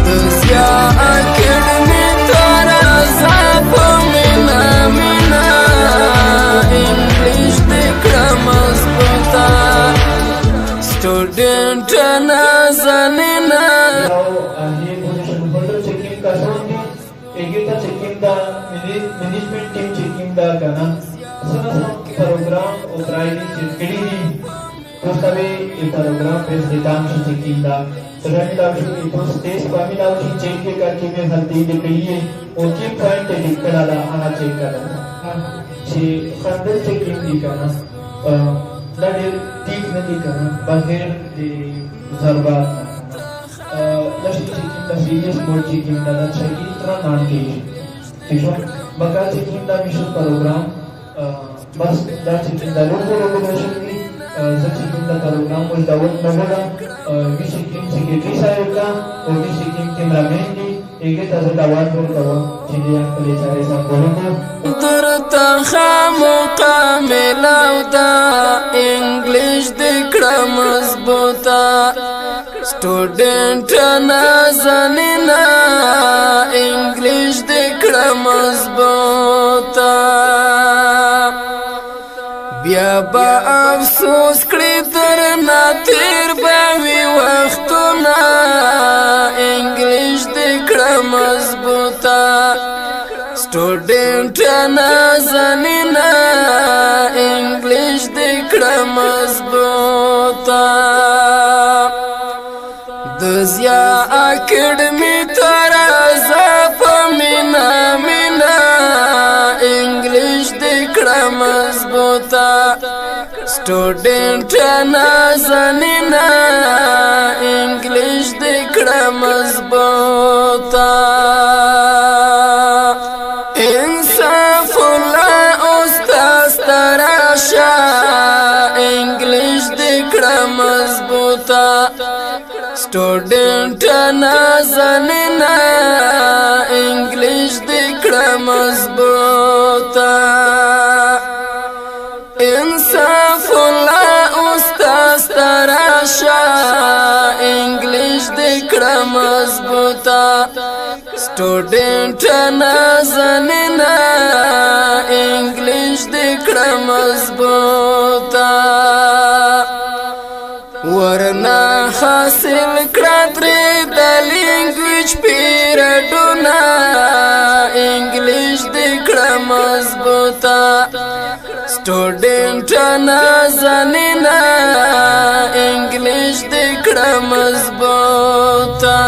دزیا اکیډمي تورا زاپو مینا مینا انګلیش دې کړه مضبوطه स्टूडेंट नाज़नीना ये position holder checking का सामने एगेता चेकिंग दा मैनेजमेंट टीम चेकिंग दा गाना सना प्रोग्राम उतरायनी चिटकड़ी नी तोस्तावे ये प्रोग्राम पे सिद्धांत चेकिंग दा तरह दावशी तो स्टेज पामी दावशी चेक के करके में हल्दी दे कहिए ओके पॉइंट दिखड़ा दा आना चेक करना चे खंडर चेकिंग दी गाना dari tim nanti kan bahagian di zarbat dari cikin dari sport cikin dan cikin terang nanti itu bakal cikin dan mission program bas dari cikin dan logo mission ini cikin dan program udah nampaknya cikin secretary saya kan atau cikin cameraman ini एक तरह दावा तो दावा चीजें आपके सारे संबोधन को درتا مقامل او دا انګلیش دې کړه مضبوطه سټوډنټ نازنینا انګلیش دې کړه مضبوطه بیا با افسوس کړی تر نا تیر به وي وختونه انګلیش دې کړه مضبوطه स्टूडेंट नाज़नीना इंग्लिश दे कड़ा मजबूता दजिया अकेडमी तोरा ज़ापो मीना मीना इंग्लिश दे कड़ा मजबूता स्टूडेंट नाज़नीना इंग्लिश दे कड़ा मजबूता इंग्लिश दे कड़ा मजबूता स्टूडेंट नाज़नीना इंग्लिश दे कड़ा मजबूता इंसाफुल्ला उस्ताद तराशा इंग्लिश दे कड़ा मजबूता स्टूडेंट नाज़नीना इंग्लिश दे कड़ा मजबूता ورنا حاصل کړه ترې د لینګویج پیریډونه انګلیش دې کړه مضبوطه سټوډنټ نازنینا انګلیش دې کړه مضبوطه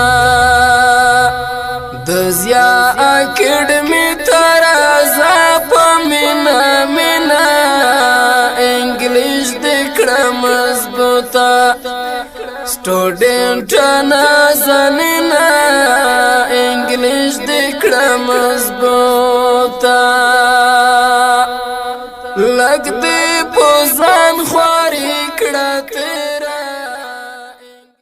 دزیا اکیډمي تورا زاپو مینا مینا انګلیش دې کړه مضبوطه स्टूडेंट नाज़नीना इंग्लिश दे कड़ा मजबूता लग दे पोजान ख्वारी कड़ा ते